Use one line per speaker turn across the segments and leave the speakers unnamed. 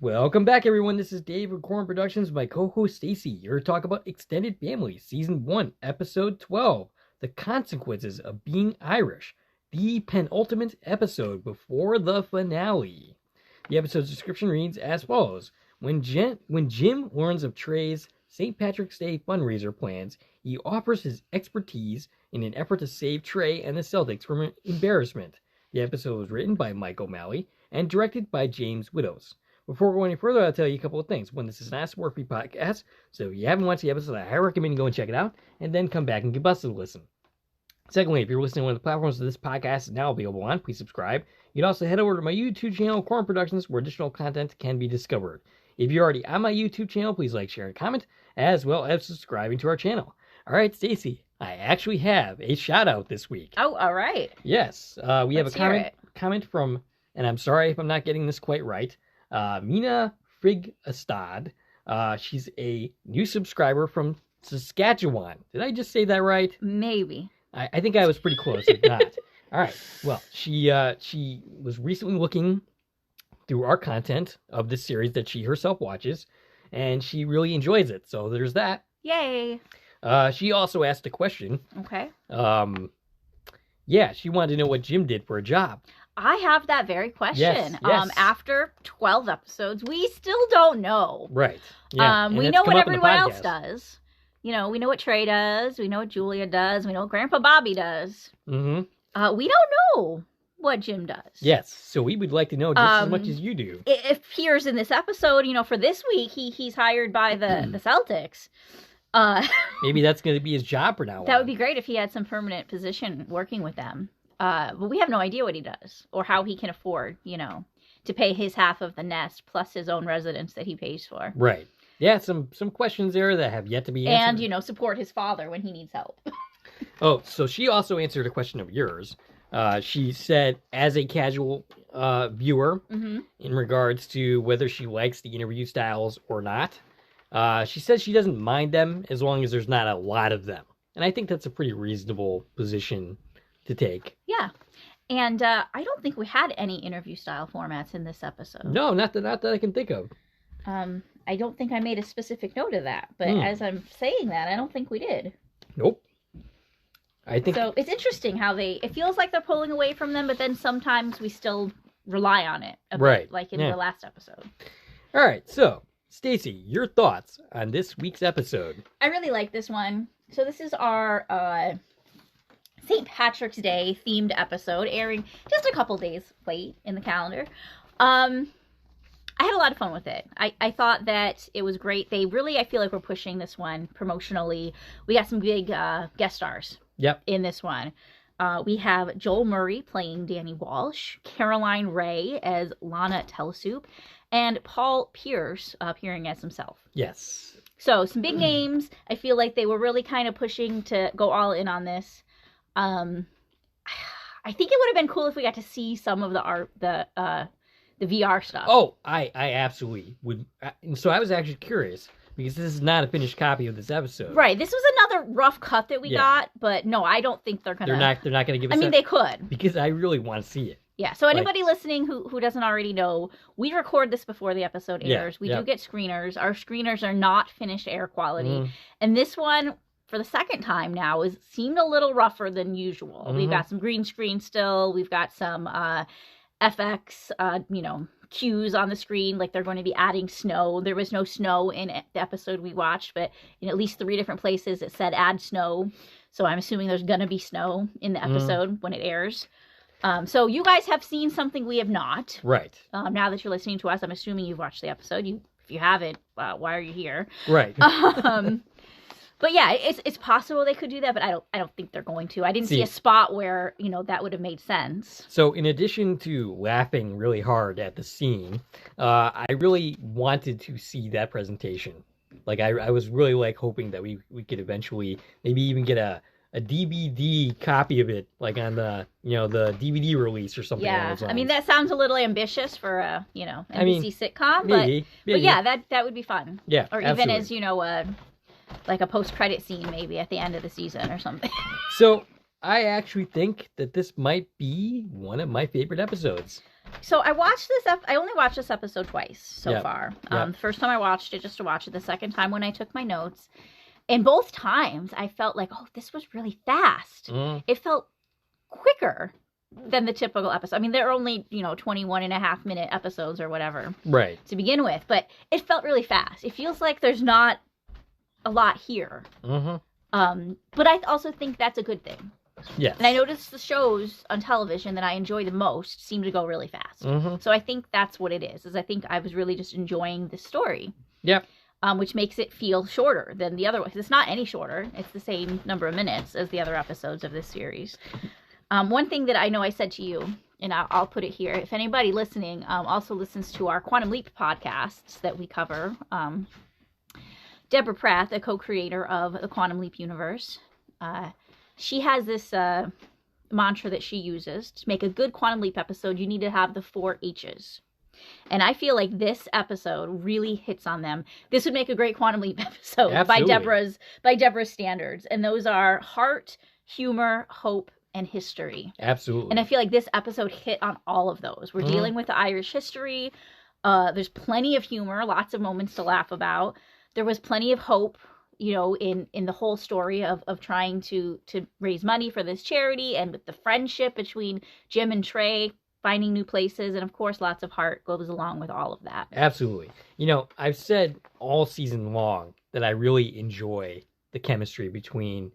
Welcome back, everyone. This is Dave with Corn Productions with my co-host Stacie. Here to talk about Extended Family, Season 1, Episode 12, The Consequences of Being Irish, the penultimate episode before the finale. The episode's description reads as follows. When Jim learns of Trey's St. Patrick's Day fundraiser plans, he offers his expertise in an effort to save Trey and the Celtics from embarrassment. The episode was written by Mike O'Malley and directed by James Widows. Before going any further, I'll tell you a couple of things. One, this is not a support-free podcast, so if you haven't watched the episode, I highly recommend you go and check it out, and then come back and give us a listen. Secondly, if you're listening to one of the platforms that this podcast is now available on, please subscribe. You can also head over to my YouTube channel, Corn Productions, where additional content can be discovered. If you're already on my YouTube channel, please like, share, and comment, as well as subscribing to our channel. All right, Stacie, I actually have a shout-out this week.
Oh, all right.
Yes, we have a comment from, and I'm sorry if I'm not getting this quite right, Mina Frigastad. She's a new subscriber from Saskatchewan. Did I just say that right?
Maybe.
I think I was pretty close, if not. All right. Well, she was recently looking through our content of this series that she herself watches, and she really enjoys it. So there's that.
Yay.
She also asked a question.
Okay.
Yeah, she wanted to know what Jim did for a job.
I have that very question.
Yes.
After 12 episodes, we still don't know.
Right. Yeah.
We know what everyone else does. You know, we know what Trey does. We know what Julia does. We know what Grandpa Bobby does.
Mm-hmm.
We don't know what Jim does.
Yes. So we would like to know just as much as you do.
It appears in this episode, you know, for this week, he's hired by the Celtics.
Maybe that's going to be his job for now.
That would be great if he had some permanent position working with them. But we have no idea what he does or how he can afford, you know, to pay his half of the nest plus his own residence that he pays for.
Right. Yeah, some questions there that have yet to be answered.
And, you know, support his father when he needs help.
Oh, so she also answered a question of yours. She said, as a casual viewer, in regards to whether she likes the interview styles or not, she says she doesn't mind them as long as there's not a lot of them. And I think that's a pretty reasonable position to take.
Yeah. And I don't think we had any interview style formats in this episode.
No, not that I can think of.
I don't think I made a specific note of that, but as I'm saying that, I don't think we did.
Nope. I think
so. It's interesting how it feels like they're pulling away from them, but then sometimes we still rely on it a bit, like in the last episode.
All right, so Stacie, your thoughts on this week's episode? I
really like this one. So this is our St. Patrick's Day themed episode, airing just a couple days late in the calendar. I had a lot of fun with it. I thought that it was great. They really, I feel like we're pushing this one promotionally. We got some big guest stars in this one. We have Joel Murray playing Danny Walsh, Caroline Ray as Lana Telesoup, and Paul Pierce appearing as himself.
Yes.
So some big names. I feel like they were really kind of pushing to go all in on this. I think it would have been cool if we got to see some of the VR stuff.
Oh, I absolutely would. So I was actually curious because this is not a finished copy of this episode.
Right. This was another rough cut that we got, but no, I don't think they're gonna.
They're not gonna give us.
I mean, they could,
because I really want to see it.
Yeah. So anybody listening who doesn't already know, we record this before the episode airs. We do get screeners. Our screeners are not finished air quality, and this one, for the second time now, seemed a little rougher than usual. We've got some green screen still. We've got some FX, cues on the screen, like they're going to be adding snow. There was no snow in the episode we watched, but in at least 3 different places it said add snow. So I'm assuming there's going to be snow in the episode when it airs. So you guys have seen something we have not.
Right.
Now that you're listening to us, I'm assuming you've watched the episode. If you haven't, why are you here?
Right.
But yeah, it's possible they could do that, but I don't think they're going to. I didn't see a spot where, that would have made sense.
So in addition to laughing really hard at the scene, I really wanted to see that presentation. Like I was really hoping that we could eventually maybe even get a DVD copy of it, like on the the DVD release or something.
Yeah, I mean that sounds a little ambitious for a NBC sitcom,
maybe.
But yeah, that would be fun.
Yeah,
or
absolutely.
Even as like a post-credit scene maybe at the end of the season or something.
So I actually think that this might be one of my favorite episodes.
So I watched this. I only watched this episode twice so far. The first time I watched it just to watch it. The second time when I took my notes, and both times I felt like, oh, this was really fast. It felt quicker than the typical episode. I mean, they're only 21.5-minute episodes or whatever,
right,
to begin with, but it felt really fast. It feels like there's not a lot here. But I also think that's a good thing.
Yes.
And I noticed the shows on television that I enjoy the most seem to go really fast. So I think that's what it is I think I was really just enjoying the story.
Yep.
Which makes it feel shorter than the other one. It's not any shorter. It's the same number of minutes as the other episodes of this series. One thing that I know I said to you, and I'll put it here, if anybody listening also listens to our Quantum Leap podcasts that we cover, Deborah Pratt, the co-creator of the Quantum Leap universe, she has this mantra that she uses. To make a good Quantum Leap episode, you need to have the 4 H's. And I feel like this episode really hits on them. This would make a great Quantum Leap episode by Deborah's standards. And those are heart, humor, hope, and history.
Absolutely.
And I feel like this episode hit on all of those. We're dealing with the Irish history. There's plenty of humor, lots of moments to laugh about. There was plenty of hope, in the whole story of trying to raise money for this charity, and with the friendship between Jim and Trey, finding new places, and of course lots of heart goes along with all of that.
Absolutely. I've said all season long that I really enjoy the chemistry between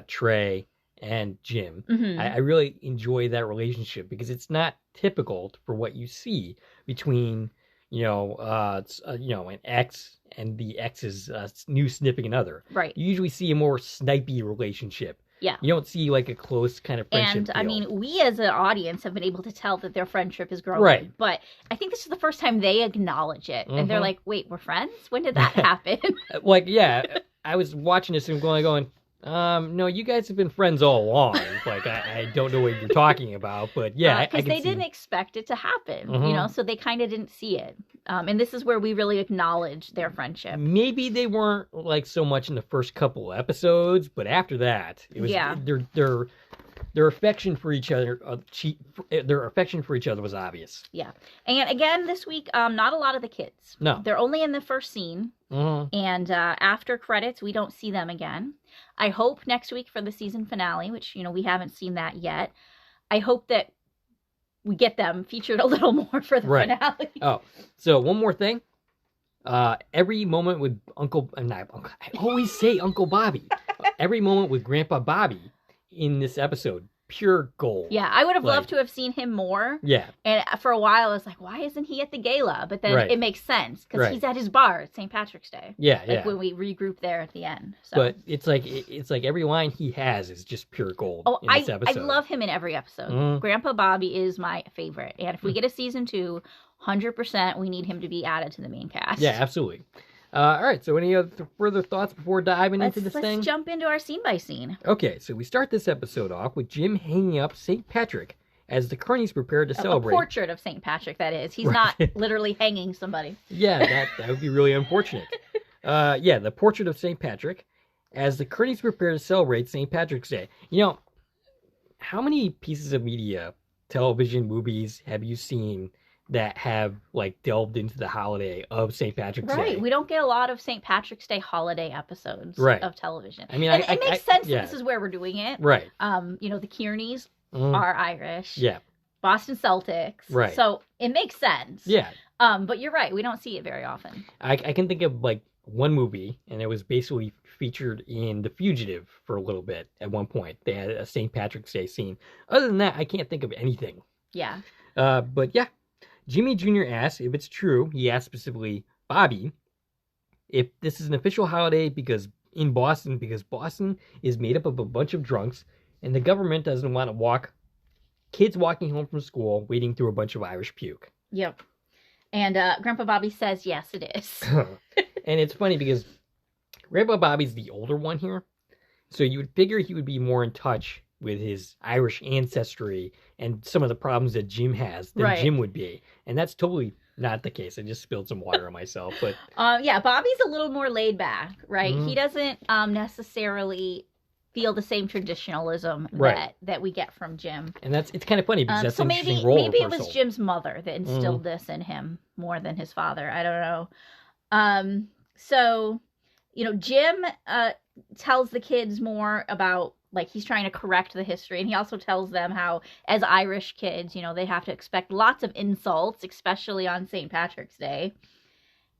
Trey and Jim. I really enjoy that relationship because it's not typical for what you see between an ex and the ex's new significant other.
Right.
You usually see a more snipey relationship.
Yeah.
You don't see like a close kind of friendship
And
deal.
I mean, we as an audience have been able to tell that their friendship is growing.
Right.
But I think this is the first time they acknowledge it. And they're like, wait, we're friends? When did that happen?
I was watching this and going, no, you guys have been friends all along. I don't know what you're talking about, but yeah,
because they didn't expect it to happen, so they kind of didn't see it. And this is where we really acknowledge their friendship.
Maybe they weren't so much in the first couple of episodes, but after that, it was their affection for each other. Their affection for each other was obvious.
Yeah, and again this week, not a lot of the kids.
No,
they're only in the first scene, and after credits, we don't see them again. I hope next week for the season finale, which we haven't seen that yet. I hope that we get them featured a little more for the finale.
Oh, so one more thing. Every moment with I always say Uncle Bobby. Every moment with Grandpa Bobby in this episode, pure gold.
Yeah, I would have loved to have seen him more.
Yeah.
And for a while, I was like, why isn't he at the gala? But then it makes sense because he's at his bar at St. Patrick's Day.
Yeah,
when we regroup there at the end. So.
But it's like every line he has is just pure gold in this episode.
I love him in every episode. Grandpa Bobby is my favorite. And if we get a season 2, 100% we need him to be added to the main cast.
Yeah, absolutely. All right, so any other further thoughts before diving into this thing?
Let's jump into our scene by scene.
Okay, so we start this episode off with Jim hanging up St. Patrick as the Kearneys prepare to celebrate.
A portrait of St. Patrick, that is. He's not literally hanging somebody.
Yeah, that would be really unfortunate. The portrait of St. Patrick as the Kearneys prepare to celebrate St. Patrick's Day. How many pieces of media, television, movies have you seen that have delved into the holiday of St. Patrick's Day?
Right. We don't get a lot of St. Patrick's Day holiday episodes of television.
I mean,
it makes sense that this is where we're doing it.
Right.
The Kearneys are Irish.
Yeah.
Boston Celtics.
Right.
So it makes sense.
Yeah.
But you're right. We don't see it very often.
I can think of one movie, and it was basically featured in The Fugitive for a little bit at one point. They had a St. Patrick's Day scene. Other than that, I can't think of anything.
Yeah.
But yeah. Jimmy Jr. asks if it's true. He asked specifically Bobby if this is an official holiday because Boston is made up of a bunch of drunks and the government doesn't want kids walking home from school wading through a bunch of Irish puke.
Yep. And Grandpa Bobby says, yes, it is.
And it's funny because Grandpa Bobby's the older one here. So you would figure he would be more in touch with his Irish ancestry and some of the problems that Jim has than Jim would be. And that's totally not the case. I just spilled some water on myself. But
Bobby's a little more laid back, right? He doesn't necessarily feel the same traditionalism
right.
that we get from Jim.
And it's kind of funny because that's
so
an
maybe
interesting role
maybe
reversal.
it was Jim's mother that instilled this in him more than his father. I don't know. So, Jim tells the kids more about, like, he's trying to correct the history, and he also tells them how, as Irish kids, they have to expect lots of insults, especially on St. Patrick's Day.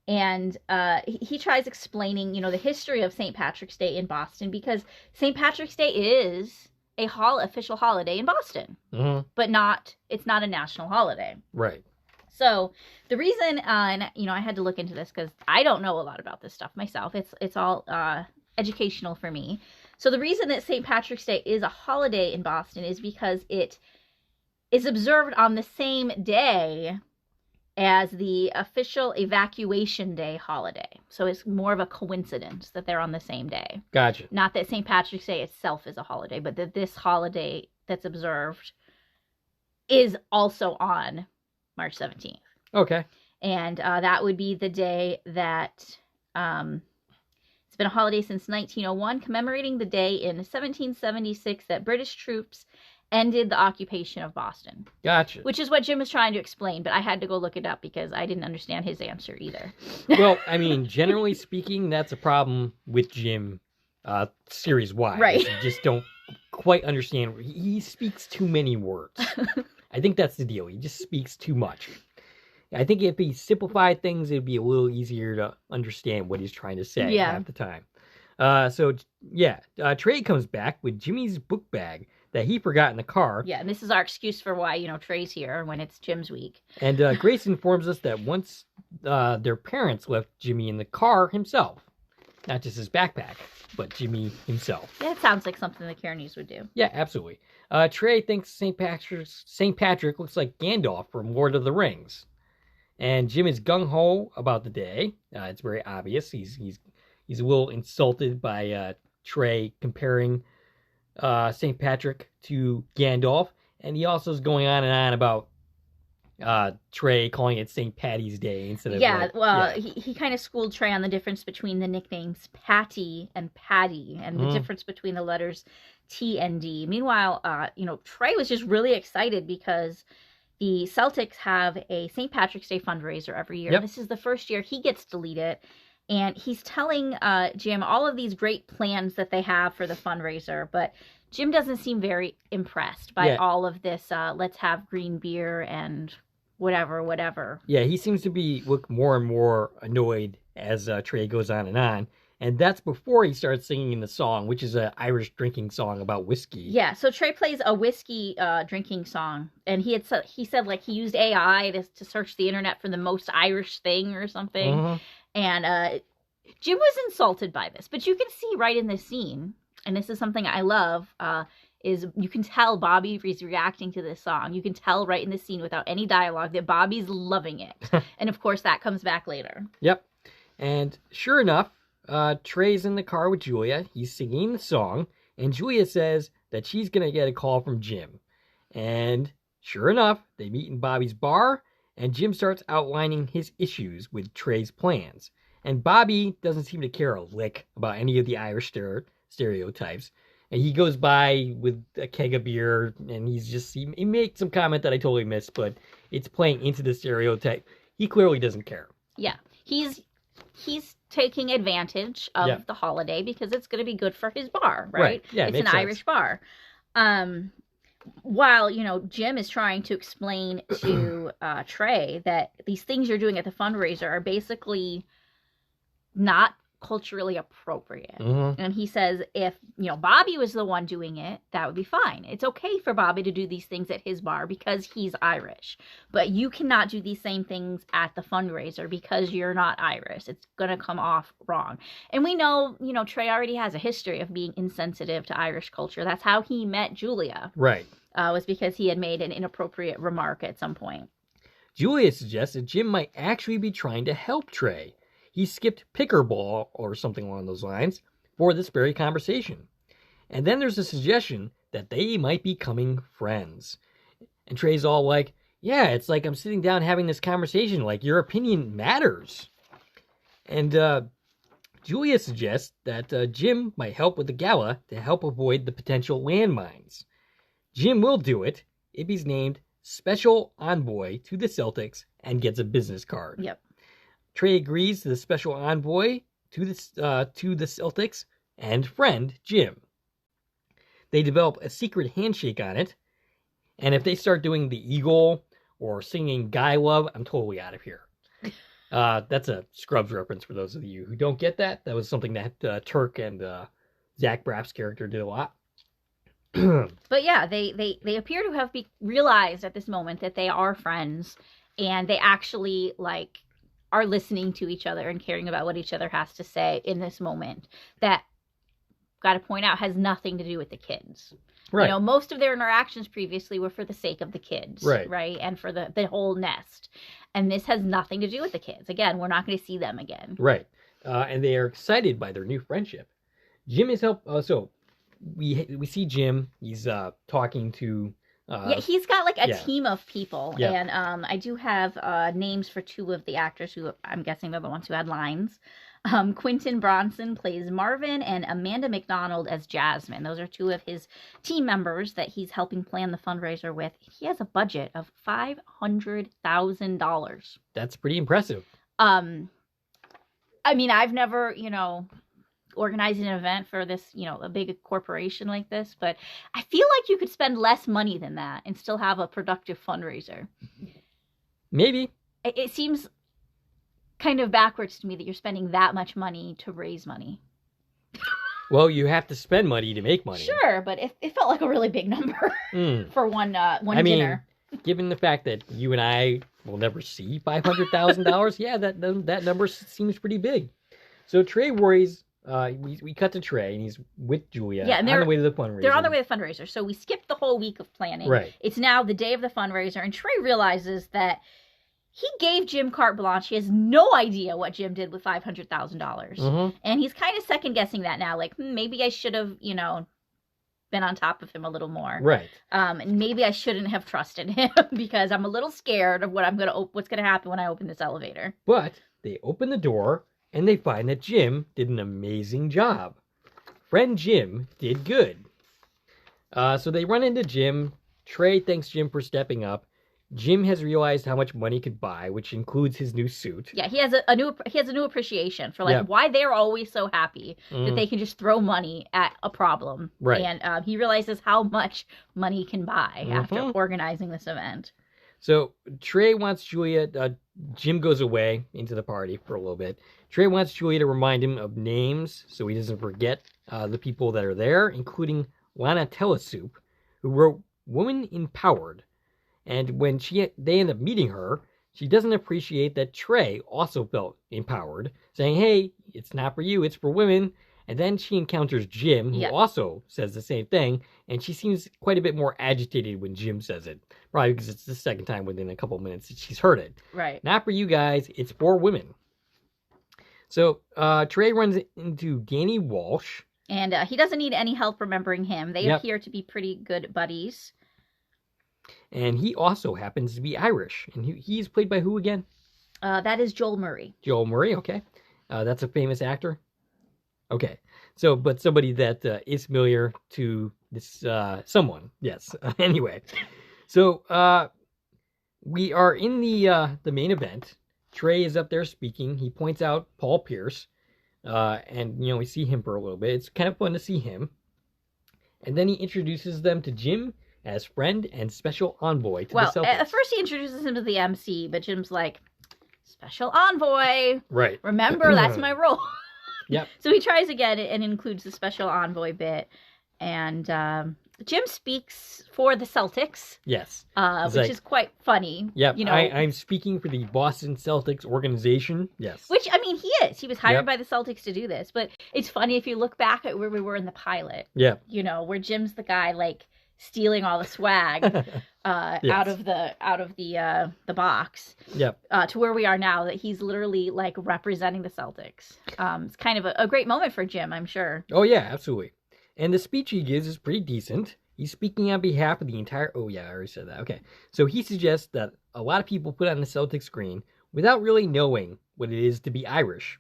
And he tries explaining, the history of St. Patrick's Day in Boston, because St. Patrick's Day is a official holiday in Boston, but it's not a national holiday.
Right.
So the reason, and I had to look into this because I don't know a lot about this stuff myself. It's all educational for me. So the reason that St. Patrick's Day is a holiday in Boston is because it is observed on the same day as the official Evacuation Day holiday. So it's more of a coincidence that they're on the same day.
Gotcha.
Not that St. Patrick's Day itself is a holiday, but that this holiday that's observed is also on March 17th.
Okay.
And that would be the day that it's been a holiday since 1901, commemorating the day in 1776 that British troops ended the occupation of Boston.
Gotcha.
Which is what Jim was trying to explain, but I had to go look it up because I didn't understand his answer either.
Well, I mean, generally speaking, that's a problem with Jim series-wide.
Right.
You just don't quite understand. He speaks too many words. I think that's the deal. He just speaks too much. I think if he simplified things, it'd be a little easier to understand what he's trying to say at the time. Trey comes back with Jimmy's book bag that he forgot in the car.
Yeah, and this is our excuse for why, Trey's here when it's Jim's week.
And Grace informs us that once their parents left Jimmy in the car himself. Not just his backpack, but Jimmy himself.
Yeah, it sounds like something the Kearneys would do.
Yeah, absolutely. Trey thinks St. Patrick looks like Gandalf from Lord of the Rings. And Jim is gung-ho about the day. It's very obvious. He's a little insulted by Trey comparing St. Patrick to Gandalf. And he also is going on and on about Trey calling it St. Patty's Day instead of...
He kind of schooled Trey on the difference between the nicknames Patty and Patty, and the difference between the letters T and D. Meanwhile, Trey was just really excited because the Celtics have a St. Patrick's Day fundraiser every year. Yep. This is the first year he gets to lead it. And he's telling Jim all of these great plans that they have for the fundraiser. But Jim doesn't seem very impressed by all of this, let's have green beer and whatever. Yeah,
he seems to look more and more annoyed as Trey goes on. And that's before he starts singing the song, which is an Irish drinking song about whiskey. Yeah,
so Trey plays a whiskey drinking song, and he said like he used AI to search the internet for the most Irish thing or something. Mm-hmm. And Jim was insulted by this, but you can see right in this scene, and this is something I love, is you can tell Bobby is reacting to this song. You can tell right in the scene without any dialogue that Bobby's loving it. And of course that comes back later.
Yep. And sure enough, Trey's in the car with Julia. He's singing the song, and Julia says that she's going to get a call from Jim. And sure enough, they meet in Bobby's bar, and Jim starts outlining his issues with Trey's plans. And Bobby doesn't seem to care a lick about any of the Irish stereotypes. And he goes by with a keg of beer, and he makes some comment that I totally missed, but it's playing into the stereotype. He clearly doesn't care.
Yeah, he's taking advantage of the holiday because it's going to be good for his bar, right?
Yeah,
it's an
sense.
Irish bar. While, Jim is trying to explain to Trey that these things you're doing at the fundraiser are basically not culturally appropriate. Mm-hmm. And he says if, Bobby was the one doing it, that would be fine. It's okay for Bobby to do these things at his bar because he's Irish. But you cannot do these same things at the fundraiser because you're not Irish. It's going to come off wrong. And we know, Trey already has a history of being insensitive to Irish culture. That's how he met Julia.
Right.
Was because he had made an inappropriate remark at some point.
Julia suggests that Jim might actually be trying to help Trey. He skipped pickleball or something along those lines for this very conversation. And then there's a suggestion that they might be becoming friends. And Trey's all like, yeah, it's like I'm sitting down having this conversation, like your opinion matters. And Julia suggests that Jim might help with the gala to help avoid the potential landmines. Jim will do it if he's named Special Envoy to the Celtics and gets a business card.
Yep.
Trey agrees to the Special Envoy to the Celtics and friend Jim. They develop a secret handshake on it, and if they start doing the Eagle or singing Guy Love, I'm totally out of here. That's a Scrubs reference for those of you who don't get that. That was something that Turk and Zach Braff's character did a lot.
But yeah, they appear to have realized at this moment that they are friends, and they actually like are listening to each other and caring about what each other has to say in this moment. That, got to point out, has nothing to do with the kids. Right. You know, most of their interactions previously were for the sake of the kids, right? And for the whole nest. And this has nothing to do with the kids. Again, we're not going to see them again.
Right. And they are excited by their new friendship. Jim is so we see Jim. He's talking to.
Yeah, he's got like a team of people, and I do have names for two of the actors who I'm guessing they're the ones who had lines. Quentin Bronson plays Marvin, and Amanda McDonald as Jasmine. Those are two of his team members that he's helping plan the fundraiser with. He has a budget of $500,000.
That's pretty impressive.
I mean, I've never, organized an event for this, a big corporation like this, but I feel like you could spend less money than that and still have a productive fundraiser.
Maybe.
It seems kind of backwards to me that you're spending that much money to raise money.
Well, you have to spend money to make money.
Sure, but it felt like a really big number for one dinner.
Given the fact that you and I will never see $500,000, yeah, that number seems pretty big. So Trey worries. We cut to Trey, and he's with Julia on the way to the fundraiser.
They're on the way to the fundraiser, so we skipped the whole week of planning.
Right.
It's now the day of the fundraiser, and Trey realizes that he gave Jim carte blanche. He has no idea what Jim did with $500,000. Mm-hmm. And he's kind of second-guessing that now, like, maybe I should have, been on top of him a little more.
Right.
And maybe I shouldn't have trusted him because I'm a little scared of what's going to happen when I open this elevator.
But they open the door, and they find that Jim did an amazing job. Friend Jim did good. So they run into Jim. Trey thanks Jim for stepping up. Jim has realized how much money could buy, which includes his new suit. Yeah,
he has a new appreciation for why they're always so happy that they can just throw money at a problem.
Right.
And he realizes how much money can buy after organizing this event.
So Trey wants Julia. Jim goes away into the party for a little bit. Trey wants Julia to remind him of names so he doesn't forget the people that are there, including Lana Telesoup, who wrote Woman Empowered. And when they end up meeting her, she doesn't appreciate that Trey also felt empowered, saying, hey, it's not for you, it's for women. And then she encounters Jim, who also says the same thing, and she seems quite a bit more agitated when Jim says it. Probably because it's the second time within a couple of minutes that she's heard it.
Right.
Not for you guys, it's for women. So Trey runs into Danny Walsh.
And he doesn't need any help remembering him. They appear to be pretty good buddies.
And he also happens to be Irish. And he's played by who again?
That is Joel Murray.
Joel Murray, okay. That's a famous actor. Okay. So, but somebody that is familiar to this someone. Yes. Anyway. So, we are in the main event. Trey is up there speaking. He points out Paul Pierce. And, we see him for a little bit. It's kind of fun to see him. And then he introduces them to Jim as friend and special envoy to the Celtics.
At first he introduces him to the MC, but Jim's like, special envoy.
Right.
Remember, that's my role.
Yep.
So he tries again and includes the special envoy bit. And Jim speaks for the Celtics.
Yes.
Which is quite funny.
Yep. I'm speaking for the Boston Celtics organization. Yes.
Which, I mean, he is. He was hired by the Celtics to do this. But it's funny if you look back at where we were in the pilot.
Yeah.
Where Jim's the guy, like, stealing all the swag out of the box.
Yep.
To where we are now, that he's literally like representing the Celtics. It's kind of a great moment for Jim, I'm sure.
Oh yeah, absolutely. And the speech he gives is pretty decent. He's speaking on behalf of the entire. Oh yeah, I already said that. Okay. So he suggests that a lot of people put on the Celtics screen without really knowing what it is to be Irish.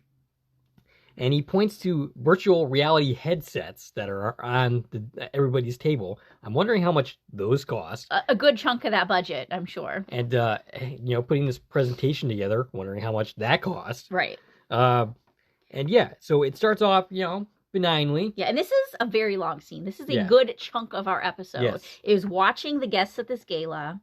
And he points to virtual reality headsets that are on everybody's table. I'm wondering how much those cost.
A good chunk of that budget, I'm sure.
And, putting this presentation together, wondering how much that cost.
Right.
And yeah, so it starts off, benignly.
Yeah, and this is a very long scene. This is a good chunk of our episode.
Yes.
Is watching the guests at this gala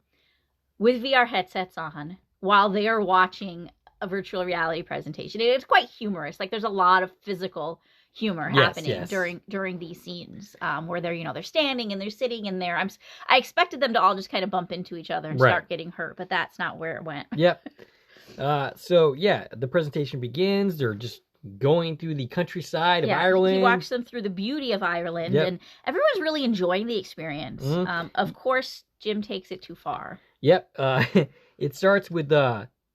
with VR headsets on while they are watching a virtual reality presentation. It's quite humorous. Like, there's a lot of physical humor happening during these scenes, where they're standing and they're sitting and I expected them to all just kind of bump into each other and start getting hurt, but that's not where it went.
Yep. So yeah, the presentation begins. They're just going through the countryside of Ireland.
He walks them through the beauty of Ireland, and everyone's really enjoying the experience. Of course, Jim takes it too far.
Yep. It starts with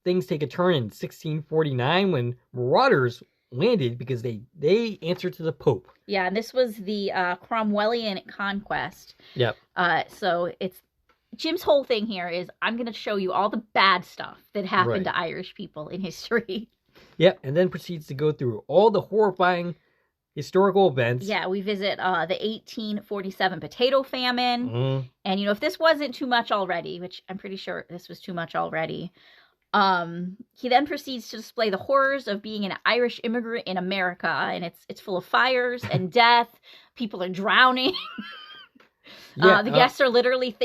things take a turn in 1649 when marauders landed because they answered to the Pope.
Yeah, and this was the Cromwellian conquest.
Yep.
So it's Jim's whole thing here is I'm going to show you all the bad stuff that happened to Irish people in history.
Yep, and then proceeds to go through all the horrifying historical events.
Yeah, we visit the 1847 potato famine.
Mm-hmm.
And, if this wasn't too much already, which I'm pretty sure this was too much already, he then proceeds to display the horrors of being an Irish immigrant in America. And it's full of fires and death. People are drowning. The guests are literally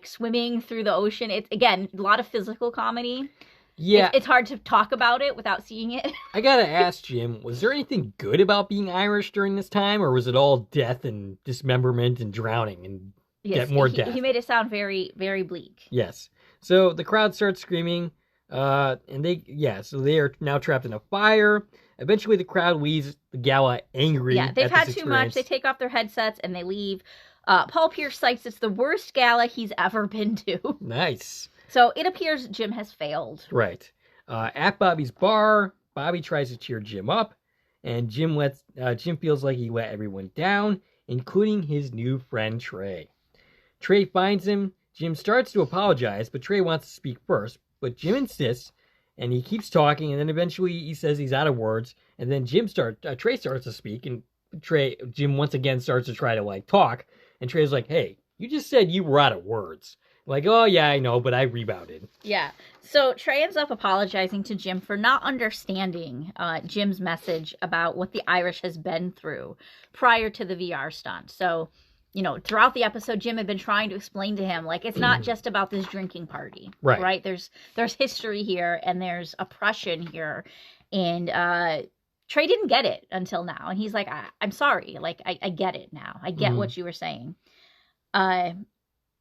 swimming through the ocean. It's, again, a lot of physical comedy.
Yeah.
It's hard to talk about it without seeing it.
I gotta ask, Jim, was there anything good about being Irish during this time, or was it all death and dismemberment and drowning and more death?
He made it sound very, very bleak.
Yes. So the crowd starts screaming, so they are now trapped in a fire. Eventually the crowd leaves the gala angry.
Yeah, they've had too much. They take off their headsets and they leave. Paul Pierce cites it's the worst gala he's ever been to.
Nice.
So it appears Jim has failed.
Right. At Bobby's bar, Bobby tries to cheer Jim up, and Jim feels like he let everyone down, including his new friend Trey. Trey finds him. Jim starts to apologize, but Trey wants to speak first. But Jim insists, and he keeps talking, and then eventually he says he's out of words, and then Trey starts to speak, and Jim once again starts to try to talk, and Trey's like, "Hey, you just said you were out of words." Like, oh, yeah, I know, but I rebounded.
Yeah. So Trey ends up apologizing to Jim for not understanding Jim's message about what the Irish has been through prior to the VR stunt. So, throughout the episode, Jim had been trying to explain to him, it's not just about this drinking party. Right? There's history here, and there's oppression here. And Trey didn't get it until now. And he's like, I'm sorry. I get it now. I get what you were saying.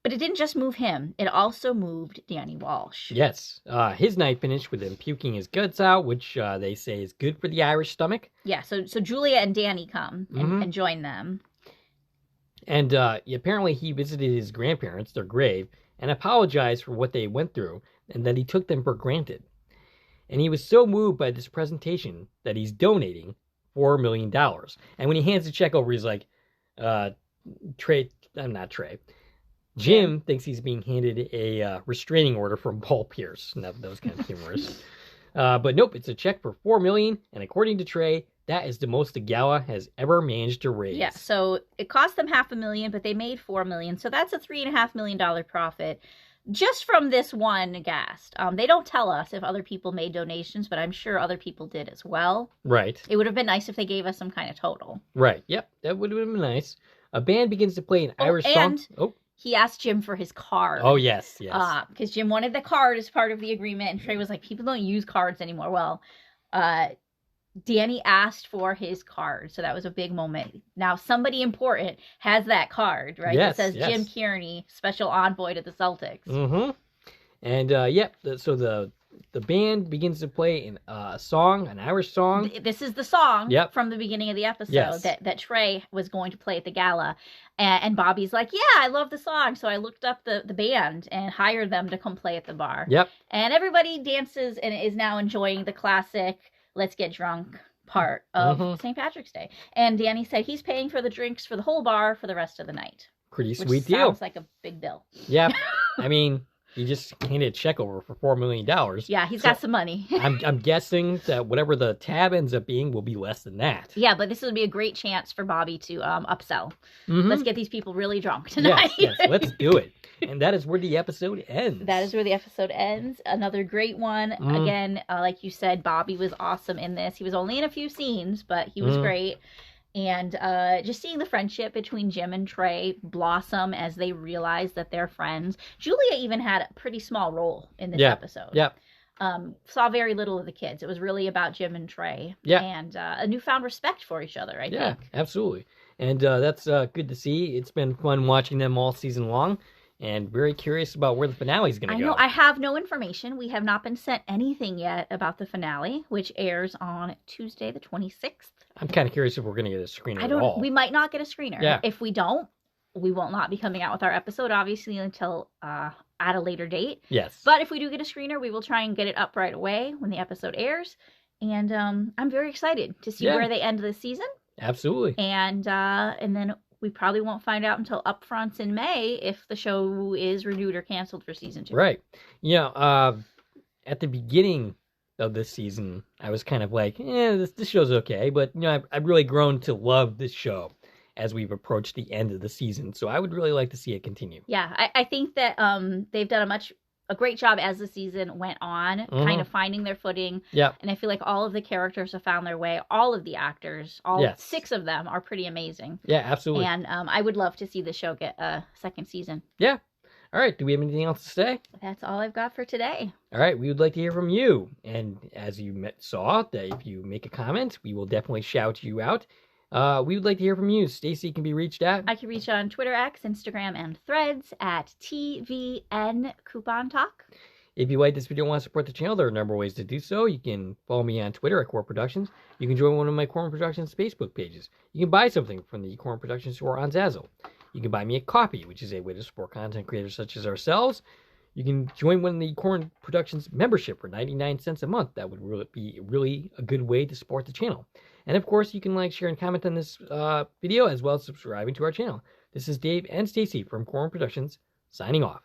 But it didn't just move him. It also moved Danny Walsh.
Yes. His night finished with him puking his guts out, which they say is good for the Irish stomach.
Yeah, so Julia and Danny come and join them.
And apparently he visited his grandparents, their grave, and apologized for what they went through, and that he took them for granted. And he was so moved by this presentation that he's donating $4 million. And when he hands the check over, he's like, Jim thinks he's being handed a restraining order from Paul Pierce. And that was kind of humorous. But nope, it's a check for $4 million, and according to Trey, that is the most the gala has ever managed to raise.
Yeah, so it cost them $500,000, but they made $4 million, so that's a $3.5 million profit just from this one guest. They don't tell us if other people made donations, but I'm sure other people did as well.
Right.
It would have been nice if they gave us some kind of total.
Right. Yep, that would have been nice. A band begins to play an Irish song.
He asked Jim for his card.
Oh, yes.
Because Jim wanted the card as part of the agreement, and Trey was like, people don't use cards anymore. Well, Danny asked for his card, so that was a big moment. Now, somebody important has that card, right?
Yes,
it says Jim Kearney, special envoy to the Celtics.
Mm-hmm. And, so the band begins to play a song, an Irish song.
This is the song from the beginning of the episode that Trey was going to play at the gala. And Bobby's like, yeah, I love the song. So I looked up the band and hired them to come play at the bar.
Yep.
And everybody dances and is now enjoying the classic let's get drunk part of St. Patrick's Day. And Danny said he's paying for the drinks for the whole bar for the rest of the night.
Pretty sweet
which
deal.
Sounds like a big bill.
Yep. I mean, He just handed a check over for $4 million.
Yeah, he's got some money.
I'm guessing that whatever the tab ends up being will be less than that.
Yeah, but this would be a great chance for Bobby to upsell.
Mm-hmm.
Let's get these people really drunk tonight.
Yes, let's do it. And that is where the episode ends.
That is where the episode ends. Another great one.
Mm.
Again, like you said, Bobby was awesome in this. He was only in a few scenes, but he was great. And just seeing the friendship between Jim and Trey blossom as they realize that they're friends. Julia even had a pretty small role in this episode.
Yeah.
Saw very little of the kids. It was really about Jim and Trey.
Yeah.
And a newfound respect for each other, I think.
Yeah, absolutely. And that's good to see. It's been fun watching them all season long. And very curious about where the finale is going to go.
I know. I have no information. We have not been sent anything yet about the finale, which airs on Tuesday the 26th.
I'm kind of curious if we're going to get a screener at all.
We might not get a screener.
Yeah.
If we don't, we will not be coming out with our episode, obviously, until at a later date.
Yes.
But if we do get a screener, we will try and get it up right away when the episode airs. And I'm very excited to see where they end this season.
Absolutely.
And then we probably won't find out until upfronts in May if the show is renewed or canceled for season 2.
Right. You know, at the beginning of this season, I was kind of like, this show's okay. But, you know, I've really grown to love this show as we've approached the end of the season. So I would really like to see it continue.
Yeah, I think that they've done a great job as the season went on, kind of finding their footing.
Yeah.
And I feel like all of the characters have found their way. All of the actors, all 6 of them are pretty amazing.
Yeah, absolutely.
And I would love to see the show get a second season.
Yeah. All right. Do we have anything else to say?
That's all I've got for today.
All right. We would like to hear from you. And as you saw, that if you make a comment, we will definitely shout you out. We would like to hear from you. Stacie can be reached at.
I can reach on Twitter, X, Instagram, and Threads at TVN Coupon Talk.
If you like this video and want to support the channel, there are a number of ways to do so. You can follow me on Twitter at Core Productions. You can join one of my Core Productions Facebook pages. You can buy something from the Core Productions store on Zazzle. You can buy me a coffee, which is a way to support content creators such as ourselves. You can join one of the Core Productions membership for 99 cents a month. That would be really a good way to support the channel. And of course, you can like, share, and comment on this video, as well as subscribing to our channel. This is Dave and Stacie from Core Productions, signing off.